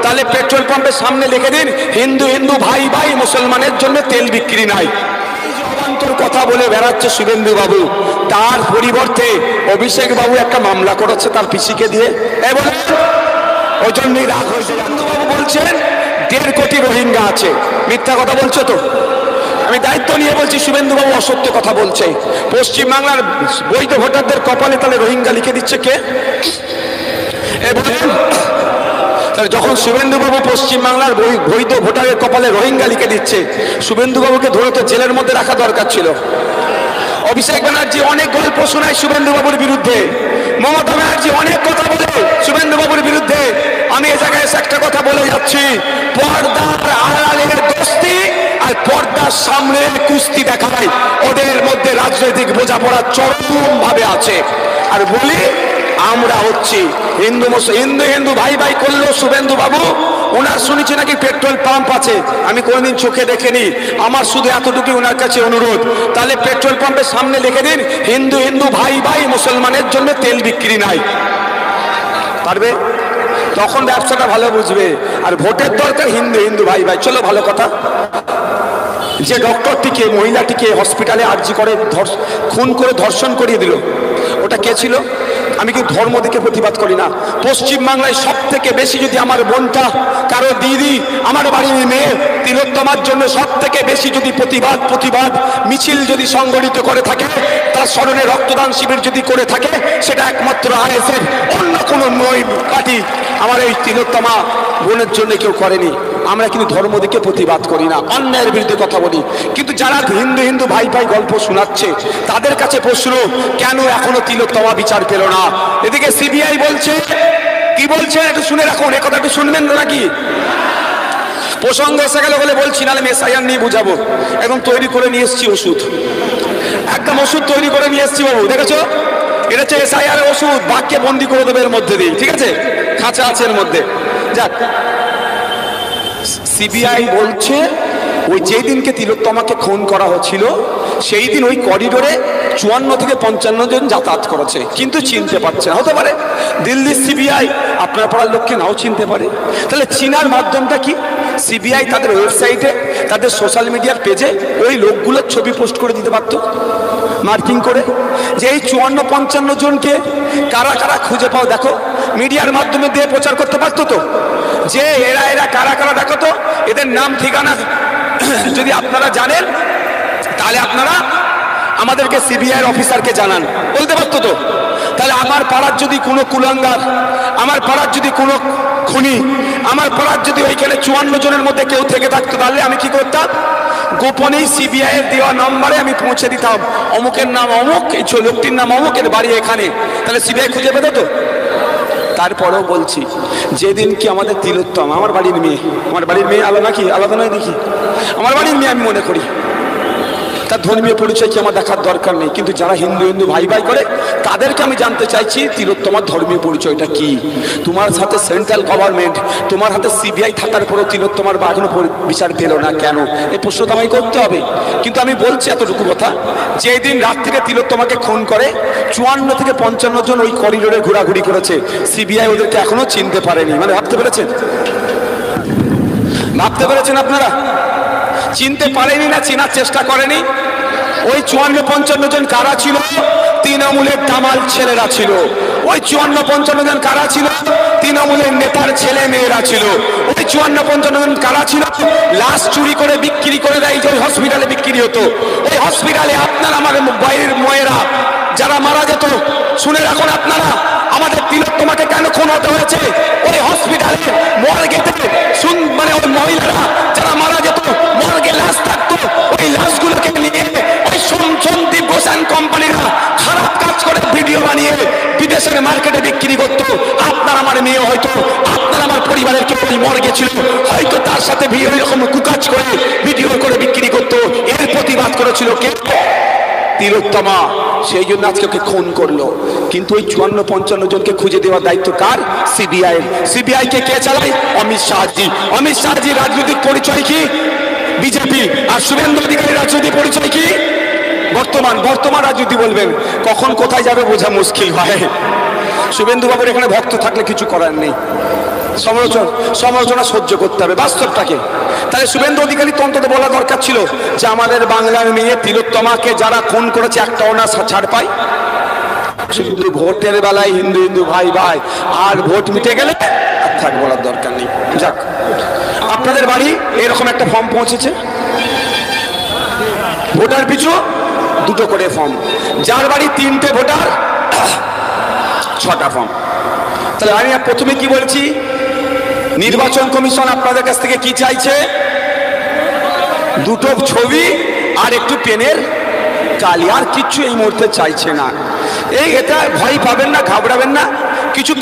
তাহলে পেট্রোল পাম্পের সামনে লিখে দিন হিন্দু হিন্দু ভাই ভাই, মুসলমানের জন্য তেল বিক্রি নাই। অবান্তর কথা বলে বেড়াচ্ছে শুভেন্দু বাবু। তার পরিবর্তে অভিষেক বাবু একটা মামলা করেছে তার পিসিকে দিয়ে, ওই জন্যই রাগ হয়েছে। বাবু বলছেন 1.5 কোটি রোহিঙ্গা আছে, মিথ্যা কথা বলছো তো? আমি দায়িত্ব নিয়ে বলছি শুভেন্দু বাবু অসত্য কথা বলছে। পশ্চিমবাংলার বৈধ ভোটারদের কপালে তাহলে রোহিঙ্গা লিখে দিচ্ছে কে? যখন শুভেন্দু বাবু পশ্চিমবাংলার বৈধ ভোটারের কপালে রোহিঙ্গা লিখে দিচ্ছে, শুভেন্দু বাবুকে ধরে তো জেলের মধ্যে রাখা দরকার ছিল। অভিষেক ব্যানার্জি অনেক গল্প শোনায় শুভেন্দু বাবুর বিরুদ্ধে, মমতা ব্যানার্জি অনেক কথা বলে শুভেন্দু বাবুর বিরুদ্ধে। আমি এ জায়গায় একটা কথা বলে যাচ্ছি, পর্দার আড়ালের দোস্তি আর পর্দার সামনে কুস্তি দেখায়, ওদের মধ্যে রাজনৈতিক বোঝাপড়া চরম ভাবে আছে। আর বলি আমরা হচ্ছি হিন্দু হিন্দু হিন্দু ভাই ভাই করলো শুভেন্দু বাবু। ওনার শুনেছি নাকি পেট্রোল পাম্প আছে, আমি কোনোদিন চোখে দেখিনি। আমার শুধু এতটুকু ওনার কাছে অনুরোধ, তাহলে পেট্রোল পাম্পের সামনে লিখে দিন হিন্দু হিন্দু ভাই ভাই, মুসলমানের জন্য তেল বিক্রি নাই। পারবে? তখন ব্যবসাটা ভালো বুঝবে। আর ভোটের দরকার হিন্দু হিন্দু ভাই ভাই। চলো ভালো কথা, যে ডক্টরটিকে মহিলাটিকে হসপিটালে আর্জি করে খুন করে ধর্ষণ করিয়ে দিল, ওটা কে ছিল? আমি কিন্তু ধর্ম দিকে প্রতিবাদ করি না। পশ্চিমবাংলায় সব থেকে বেশি যদি আমার বোনটা, কারো দিদি, আমার বাড়ির মেয়ে তিলোত্তমার জন্য সব থেকে বেশি যদি প্রতিবাদ মিছিল যদি সংগঠিত করে থাকে, তার স্মরণে রক্তদান শিবির যদি করে থাকে, সেটা একমাত্র আইএসএফ, অন্য কোনো নয় পার্টি আমার এই তিলোত্তমা বোনের জন্য কেউ করেনি। আমরা কিন্তু ধর্ম দিকে প্রতিবাদ করি না, অন্যায়ের বিরুদ্ধে কথা বলি। কিন্তু যারা হিন্দু হিন্দু ভাই ভাই গল্প শোনাচ্ছে, তাদের কাছে প্রশ্ন, কেন এখনো তিলোত্তমা বিচার পেল না? এদিকে সিবিআই বলছে, কি বলছে একটু শুনে রাখুন, এ কথা একটু শুনবেন নাকি? প্রসঙ্গ এসে গেল বলে বলছি, নাহলে এসআইআর নিয়ে বুঝাবো। একদম তৈরি করে নিয়ে এসছি ওষুধ, একদম ওষুধ তৈরি করে নিয়ে এসছি বাবু, দেখেছো? এটা হচ্ছে এসআইআর ওষুধ, বাক্যে বন্দি করে দেবে এর মধ্যে দিয়ে, ঠিক আছে? খাঁচা আছে এর মধ্যে। যাক, সিবিআই বলছে ওই যেদিনকে তিলোত্তমাকে খুন করা হচ্ছিল, সেই দিন ওই করিডোরে 54 থেকে 55 জন যাতায়াত করেছে, কিন্তু চিনতে পারছে না। হতে পারে দিল্লির সিবিআই আপনার পাড়ার লোককে নাও চিনতে পারে। তাহলে চিনার মাধ্যমটা কি? সিবিআই তাদের ওয়েবসাইটে, তাদের সোশ্যাল মিডিয়ার পেজে ওই লোকগুলোর ছবি পোস্ট করে দিতে পারতো, মার্কিং করে, যে এই 54-55 জনকে কারা কারা খুঁজে পাও দেখো, মিডিয়ার মাধ্যমে দিয়ে প্রচার করতে পারতো তো, যে এরা কারা কারা দেখো তো, এদের নাম ঠিকানা যদি আপনারা জানেন, তাহলে আপনারা আমাদেরকে সিবিআই অফিসারকে জানান, বলতে পারতো তো। তাহলে আমার পাড়ার যদি কোনো কুলাঙ্গার, আমার পাড়ার যদি কোনো খুনি, আমার পাড়ার যদি ওইখানে 54 জনের মধ্যে কেউ থেকে থাকতো, তাহলে আমি কি করতাম? গোপনেই সিবিআই এর দেওয়া নম্বরে আমি পৌঁছে দিতাম, অমুকের নাম অমুক, এই লোকটির নাম অমুকের বাড়ি এখানে, তাহলে সিবিআই খুঁজে পেত তো। তারপরেও বলছি, যেদিন কি আমাদের তিলোত্তমা, আমার বাড়ির মেয়ে আলাদা নাকি? আলাদা নয় দেখি, আমার বাড়ির মেয়ে আমি মনে করি, তার ধর্মীয় পরিচয় কি আমার দেখার দরকার নেই। কিন্তু যারা হিন্দু হিন্দু ভাই ভাই করে, তাদেরকে আমি জানতে চাইছি তিলোত্তমার ধর্মীয় পরিচয়টা কি? তোমার সাথে সেন্ট্রাল গভর্নমেন্ট, তোমার হাতে সিবিআই থাকার পরেও তিলোত্তমার বা এখনো বিচার পেল না কেন? এই প্রশ্নটা আমায় করতে হবে। কিন্তু আমি বলছি এতটুকু কথা, যেদিন রাত থেকে তিলোত্তমাকে খুন করে 54 থেকে 55 জন ওই করিডোরে ঘোরাঘুরি করেছে, সিবিআই ওদেরকে এখনো চিনতে পারেনি। মানে ভাবতে পেরেছেন? আপনারা চিনতে পারেনি না চেনার চেষ্টা করেনি? ওই 54-55 জন কারা ছিল? তৃণমূলের দামাল ছেলেরা ছিল। ওই 54-55 জন কারা ছিল? তৃণমূলের নেতার ছেলে মেয়েরা ছিল। ওই 54-55 জন কারা ছিল? লাশ চুরি করে বিক্রি করে দেয়, যে হসপিটালে বিক্রি হতো, ওই হসপিটালে আপনার আমার বাইরের মেয়েরা যারা মারা যেত, শুনে রাখুন আপনারা, আমাদের তিলোত্তমাকে কেন খুন হতে হয়েছে? ওই হসপিটালে মর্গেতে মানে ওই মহিলারা যারা মারা যেত, মর্গে লাশ থাকতো, ওই লাশগুলোকে নিয়ে ওই সন্দীপ ঘোষাল কোম্পানিরা খারাপ কাজ করে ভিডিও বানিয়ে বিদেশের মার্কেটে বিক্রি করতো। আপনার আমার মেয়ে হয়তো, আপনার আমার পরিবারের কেউ মর্গে ছিল, হয়তো তার সাথে এরকম কুকাজ করে ভিডিও করে বিক্রি করতো। এর প্রতিবাদ করেছিল কে? তিলোত্তমা। সেই জন্য আজকে ওকে খুন করলো। কিন্তু ওই 54-55 জনকে খুঁজে দেওয়ার দায়িত্ব কার? সিবিআই। সিবিআই কে কে চালায়? অমিত শাহজি। অমিত শাহজি রাজনৈতিক পরিচয় কি? বিজেপি। আর শুভেন্দু অধিকারীর রাজনৈতিক পরিচয় কি? বর্তমান রাজনীতি বলবেন, কখন কোথায় যাবে বোঝা মুশকিল হয়। শুভেন্দু বাবুর এখানে ভক্ত থাকলে কিছু করার নেই, সমালোচনা সহ্য করতে হবে বাস্তবটাকে। তাহলে শুভেন্দু অধিকারী তো অন্তত বলা দরকার ছিল যে আমাদের বাংলার মেয়ে তিলোত্তমাকে যারা খুন করেছে একটাও না ছাড় পায়। শুধু ভোটের বেলায় হিন্দু হিন্দু ভাই ভাই, আর ভোট মিটে গেলে আর থাক বলার দরকার নেই। যাক, আপনাদের বাড়ি এরকম একটা ফর্ম পৌঁছেছে, ভোটার পিছু 2টো করে ফর্ম, যার বাড়ি 3টে ভোটার 6টা ফর্ম। তাহলে আমি প্রথমে কি বলছি, নির্বাচন কমিশন আপনাদের কাছ থেকে কি চাইছে? 2টো ছবি আর একটু পেনের কালি, আর কিচ্ছু এই মুহূর্তে চাইছে না। এটা ভয় পাবেন না, ঘাবড়াবেন না, কিছু